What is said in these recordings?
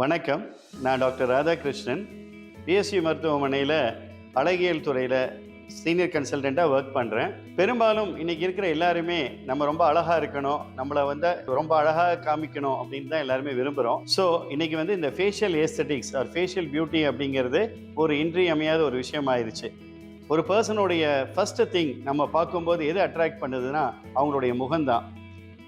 வணக்கம். நான் doctor Radhakrishnan. BSc மருத்துவமனையில் அழகியல் துறையில் சீனியர் கன்சல்டண்ட்டாக ஒர்க் பண்ணுறேன். பெரும்பாலும் இன்றைக்கி இருக்கிற எல்லாருமே நம்ம ரொம்ப அழகாக இருக்கணும், நம்மளை ரொம்ப அழகாக காமிக்கணும் அப்படின்னு தான் எல்லாருமே விரும்புகிறோம். ஸோ இன்றைக்கி இந்த facial aesthetics or facial beauty அப்படிங்கிறது ஒரு இன்றியமையாத ஒரு விஷயம் ஆயிடுச்சு. ஒரு பர்சனுடைய ஃபஸ்ட்டு திங் நம்ம பார்க்கும்போது எது அட்ராக்ட் பண்ணுதுன்னா அவங்களுடைய முகம்தான்.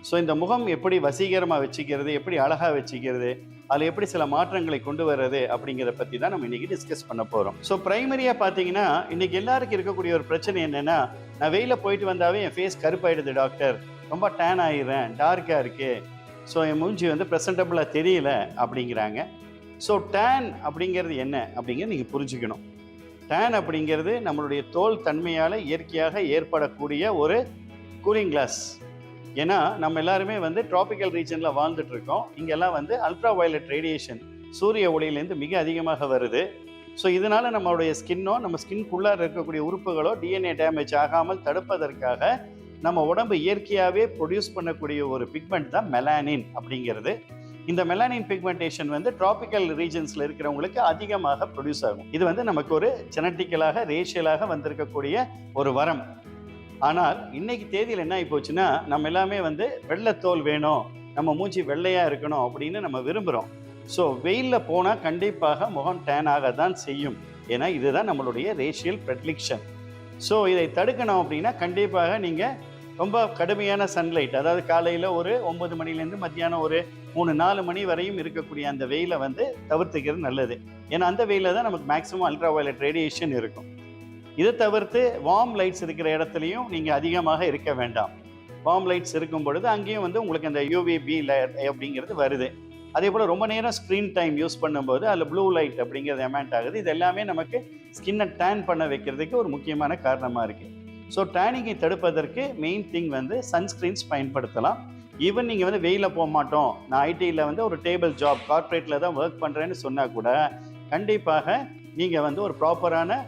ஸோ இந்த முகம் எப்படி வசீகரமாக வச்சுக்கிறது, எப்படி அழகாக வச்சுக்கிறது, அதில் எப்படி சில மாற்றங்களை கொண்டு வர்றது அப்படிங்கிறத பற்றி தான் நம்ம இன்றைக்கி டிஸ்கஸ் பண்ண போகிறோம். ஸோ ப்ரைமரியாக பார்த்தீங்கன்னா இன்றைக்கி எல்லாருக்கும் இருக்கக்கூடிய ஒரு பிரச்சனை என்னென்னா, நான் வெயிலில் போயிட்டு வந்தாவே என் ஃபேஸ் கருப்பாயிடுது டாக்டர், ரொம்ப டேன் ஆகிடுறேன், டார்க்காக இருக்குது, ஸோ என் மூஞ்சி ப்ரெசன்டபுளாக தெரியல அப்படிங்கிறாங்க. ஸோ டேன் அப்படிங்கிறது என்ன அப்படிங்கிறது நீங்கள் புரிஞ்சுக்கணும். டேன் அப்படிங்கிறது நம்மளுடைய தோல் தன்மையால் இயற்கையாக ஏற்படக்கூடிய ஒரு கூலிங் கிளாஸ். ஏன்னா நம்ம எல்லாருமே ட்ராபிக்கல் ரீஜனில் வாழ்ந்துட்டு இருக்கோம். இங்கெல்லாம் அல்ட்ரா வயலட் ரேடியேஷன் சூரிய ஒளியிலேருந்து மிக அதிகமாக வருது. ஸோ இதனால் நம்மளுடைய ஸ்கின்னோ நம்ம ஸ்கின்குள்ளார இருக்கக்கூடிய உறுப்புகளோ டிஎன்ஏ டேமேஜ் ஆகாமல் தடுப்பதற்காக நம்ம உடம்பு இயற்கையாகவே ப்ரொடியூஸ் பண்ணக்கூடிய ஒரு பிக்மெண்ட் தான் மெலானின் அப்படிங்கிறது. இந்த மெலானின் பிக்மெண்டேஷன் ட்ராபிக்கல் ரீஜன்ஸில் இருக்கிறவங்களுக்கு அதிகமாக ப்ரொடியூஸ் ஆகும். இது நமக்கு ஒரு ஜெனட்டிக்கலாக ரேஷியலாக வந்திருக்கக்கூடிய ஒரு வரம். ஆனால் இன்னைக்கு தேதியில் என்ன ஆகி போச்சுன்னா, நம்ம எல்லாமே வெள்ளைத்தோல் வேணும், நம்ம மூஞ்சி வெள்ளையாக இருக்கணும் அப்படின்னு நம்ம விரும்புகிறோம். ஸோ வெயிலில் போனால் கண்டிப்பாக முகம் டேன் ஆக தான் செய்யும். ஏன்னா இதுதான் நம்மளுடைய ரேஷியல் ப்ரெட்லிக்ஷன். ஸோ இதை தடுக்கணும் அப்படின்னா கண்டிப்பாக நீங்கள் ரொம்ப கடுமையான சன்லைட், அதாவது காலையில் ஒரு 9 மணிலேருந்து மத்தியானம் ஒரு 3-4 மணி வரையும் இருக்கக்கூடிய அந்த வெயிலை தவிர்த்துக்கிறது நல்லது. ஏன்னா அந்த வெயிலில் தான் நமக்கு மேக்ஸிமம் அல்ட்ரா வயலட் ரேடியேஷன் இருக்கும். இதை தவிர்த்து வார்ம் லைட்ஸ் இருக்கிற இடத்துலையும் நீங்கள் அதிகமாக இருக்க வேண்டாம். வார்ம் லைட்ஸ் இருக்கும் பொழுது அங்கேயும் உங்களுக்கு அந்த யூவிபி லைட் அப்படிங்கிறது வருது. அதே போல் ரொம்ப நேரம் ஸ்க்ரீன் டைம் யூஸ் பண்ணும்போது அதில் ப்ளூ லைட் அப்படிங்கிறது எமெண்ட் ஆகுது. இது எல்லாமே நமக்கு ஸ்கின்னை டேன் பண்ண வைக்கிறதுக்கு ஒரு முக்கியமான காரணமாக இருக்குது. ஸோ டேனிங்கை தடுப்பதற்கு மெயின் திங் சன்ஸ்க்ரீன்ஸ் பயன்படுத்தலாம். ஈவன் நீங்கள் வெயிலில் போக மாட்டோம், நான் ஐடியில் ஒரு டேபிள் ஜாப் கார்ப்பரேட்டில் தான் ஒர்க் பண்ணுறேன்னு சொன்னால் கூட கண்டிப்பாக நீங்கள் ஒரு ப்ராப்பரான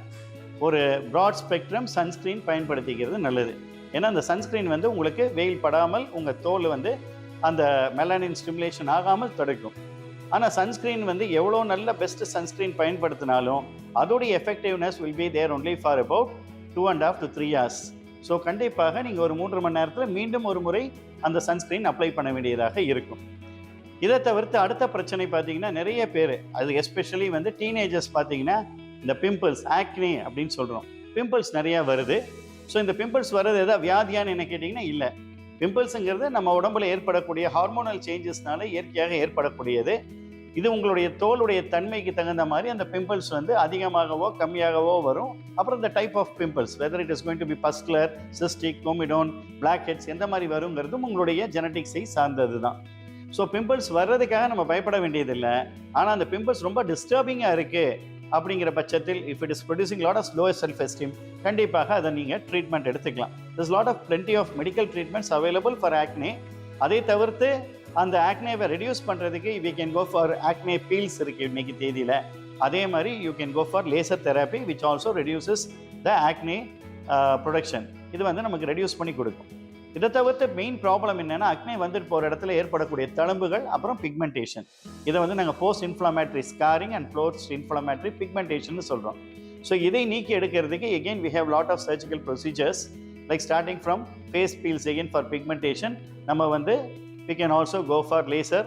ஒரு ப்ராட் ஸ்பெக்ட்ரம் சன்ஸ்க்ரீன் பயன்படுத்திக்கிறது நல்லது. ஏன்னா அந்த சன்ஸ்க்ரீன் உங்களுக்கு வெயில் படாமல் உங்கள் தோல் அந்த மெலானின் ஸ்டிமுலேஷன் ஆகாமல் தடுக்கும். ஆனால் சன்ஸ்க்ரீன் எவ்வளோ நல்ல பெஸ்ட் சன்ஸ்க்ரீன் பயன்படுத்தினாலும் அதோடைய effectiveness will be there only for about 2.5 to 3 hours. So கண்டிப்பாக நீங்கள் ஒரு 3 மணி நேரத்தில் மீண்டும் ஒரு முறை அந்த சன்ஸ்க்ரீன் அப்ளை பண்ண வேண்டியதாக இருக்கும். இதை தவிர்த்து அடுத்த பிரச்சனை பார்த்தீங்கன்னா, நிறைய பேர் அது எஸ்பெஷலி டீனேஜர்ஸ் பார்த்தீங்கன்னா இந்த பிம்பிள்ஸ், ஆக்னே அப்படின்னு சொல்கிறோம், பிம்பிள்ஸ் நிறையா வருது. ஸோ இந்த பிம்பிள்ஸ் வர்றது எதாவது வியாதியான்னு என்ன கேட்டிங்கன்னா இல்லை. பிம்பிள்ஸுங்கிறது நம்ம உடம்புல ஏற்படக்கூடிய ஹார்மோனல் சேஞ்சஸ்னால இயற்கையாக ஏற்படக்கூடியது. இது உங்களுடைய தோலுடைய தன்மைக்கு தகுந்த மாதிரி அந்த பிம்பிள்ஸ் அதிகமாகவோ கம்மியாகவோ வரும். அப்புறம் இந்த type of pimples, whether it is going to be pustular, cystic, comedone, black heads, எந்த மாதிரி வருங்கிறதும் உங்களுடைய ஜெனட்டிக்ஸை சார்ந்தது தான். ஸோ பிம்பிள்ஸ் வர்றதுக்காக நம்ம பயப்பட வேண்டியதில்லை. ஆனால் அந்த பிம்பிள்ஸ் ரொம்ப டிஸ்டர்பிங்காக இருக்குது அப்படிங்கிற பட்சத்தில், if it is producing lot of low self esteem, கண்டிப்பாக அதை நீங்கள் ட்ரீட்மெண்ட் எடுத்துக்கலாம். This lot of plenty of medical treatments available for acne. அதை தவிர்த்து அந்த ஆக்னேவை ரெடியூஸ் பண்ணுறதுக்கு we can go for acne peels இருக்குது இன்னைக்கு தேதியில். அதே மாதிரி you can go for laser therapy which also reduces the acne production. இது நமக்கு ரெடியூஸ் பண்ணி கொடுக்கும். இதை தவிர்த்து மெயின் ப்ராப்ளம் என்னென்னா, அக்னே வந்துட்டு போகிற இடத்துல ஏற்படக்கூடிய தழும்புகள், அப்புறம் பிக்மெண்டேஷன். இதை நாங்கள் post inflammatory scarring and post inflammatory pigmentation சொல்கிறோம். ஸோ இதை நீக்கி எடுக்கிறதுக்கு again we have lot of surgical procedures like starting from face peels again for pigmentation. நம்ம we can also go for laser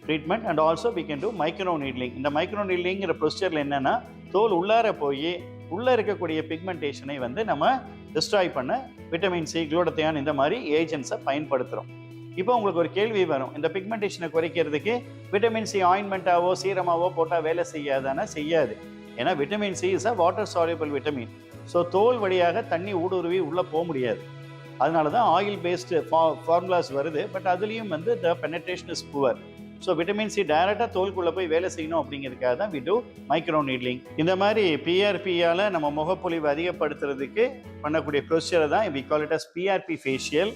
treatment and also we can do micro needling. இந்த micro நீட்லிங்கிற ப்ரொசீஜரில் என்னென்னா, தோல் உள்ளார போய் உள்ளே இருக்கக்கூடிய பிக்மெண்டேஷனை நம்ம டிஸ்ட்ராய் பண்ண விட்டமின் சி, குளூட்டத்தியான் இந்த மாதிரி ஏஜென்ட்ஸை பயன்படுத்துகிறோம். இப்போ உங்களுக்கு ஒரு கேள்வி வரும், இந்த பிக்மெண்டேஷனை குறைக்கிறதுக்கு விட்டமின் சி ஆயின்மெண்ட்டாவோ சீரமாவோ போட்டால் வேலை செய்யாதானா? செய்யாது. ஏன்னா vitamin C is a water soluble vitamin. So தோல் வழியாக தண்ணி ஊடுருவி உள்ளே போக முடியாது. அதனால தான் ஆயில் பேஸ்டு ஃபார்முலாஸ் வருது. பட் அதுலேயும் the penetration is poor. So vitamin C டைரெக்டாக தோலுக்குள்ளே போய் வேலை செய்யணும் அப்படிங்கிறதுக்காக தான் வி டூ மைக்ரோ நீட்லிங். இந்த மாதிரி பிஆர்பியால் நம்ம முகப்பொலிவு அதிகப்படுத்துறதுக்கு பண்ணக்கூடிய ப்ரொசீஜரை தான் we call it as PRP facial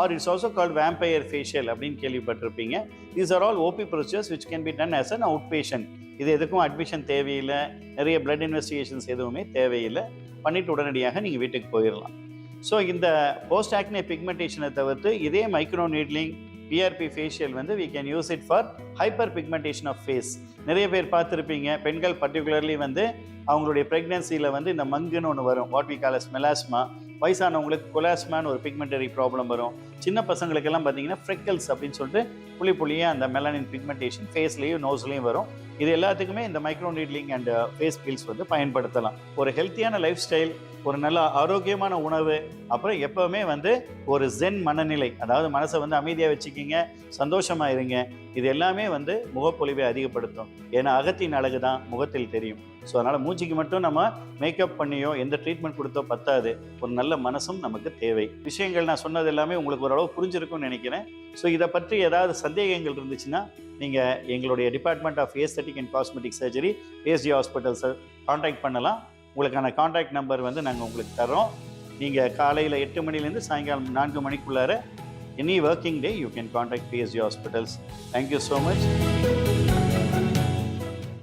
or it's also called vampire facial அப்படின்னு கேள்விப்பட்டிருப்பீங்க. These are all OP procedures which can be done as an out patient. இது எதுக்கும் அட்மிஷன் தேவையில்லை, நிறைய பிளட் இன்வெஸ்டிகேஷன்ஸ் எதுவுமே தேவையில்லை. பண்ணிவிட்டு உடனடியாக நீங்கள் வீட்டுக்கு போயிடலாம். ஸோ இந்த போஸ்ட் ஆக்னே பிக்மெண்டேஷனை தவிர்த்து இதே மைக்ரோ நீட்லிங், பிஆர்பி ஃபேஷியல் வந்து we can use it for hyper pigmentation of face. நிறைய பேர் பார்த்துருப்பீங்க, பெண்கள் பர்டிகுலர்லி வந்து அவங்களுடைய ப்ரெக்னன்சியில் வந்து இந்த மங்குன்னு ஒன்று வரும், what we call as melasma. வயசானவங்களுக்கு கொலாஸ்மான்னு ஒரு பிக்மெண்டரி ப்ராப்ளம் வரும். சின்ன பசங்களுக்கெல்லாம் பார்த்தீங்கன்னா ஃப்ரெக்கல்ஸ் அப்படின்னு சொல்லிட்டு புள்ளி புள்ளியாக அந்த மெலனின் பிக்மெண்டேஷன் ஃபேஸ்லேயும் நோஸ்லேயும் வரும். இது எல்லாத்துக்குமே இந்த micro needling and face peels வந்து பயன்படுத்தலாம். ஒரு ஹெல்த்தியான லைஃப் ஸ்டைல், ஒரு நல்ல ஆரோக்கியமான உணவு, அப்புறம் எப்போவுமே வந்து ஒரு ஜென் மனநிலை, அதாவது மனசை வந்து அமைதியாக வச்சுக்கிங்க, சந்தோஷமாக இருங்க. இது எல்லாமே வந்து முகப்பொலிவை அதிகப்படுத்தும். ஏன்னா அகத்தின் அழகு தான் முகத்தில் தெரியும். ஸோ அதனால் மூஞ்சிக்கு மட்டும் நம்ம மேக்கப் பண்ணியோ எந்த ட்ரீட்மெண்ட் கொடுத்தோ பத்தாது, ஒரு நல்ல மனசும் நமக்கு தேவை. விஷயங்கள் நான் சொன்னது எல்லாமே உங்களுக்கு ஓரளவு புரிஞ்சிருக்கும்னு நினைக்கிறேன். ஸோ இதை பற்றி ஏதாவது சந்தேகங்கள் இருந்துச்சுன்னா நீங்கள் எங்களுடைய department of aesthetic and cosmetic surgery PSG ஹாஸ்பிட்டல்ஸை காண்டாக்ட் பண்ணலாம். உங்களுக்கான காண்டாக்ட் நம்பர் வந்து நாங்கள் உங்களுக்கு தரோம். நீங்கள் காலையில் 8 மணிலேருந்து சாயங்காலம் 4 மணிக்குள்ளார any working day you can contact PSG hospitals. Thank you so much.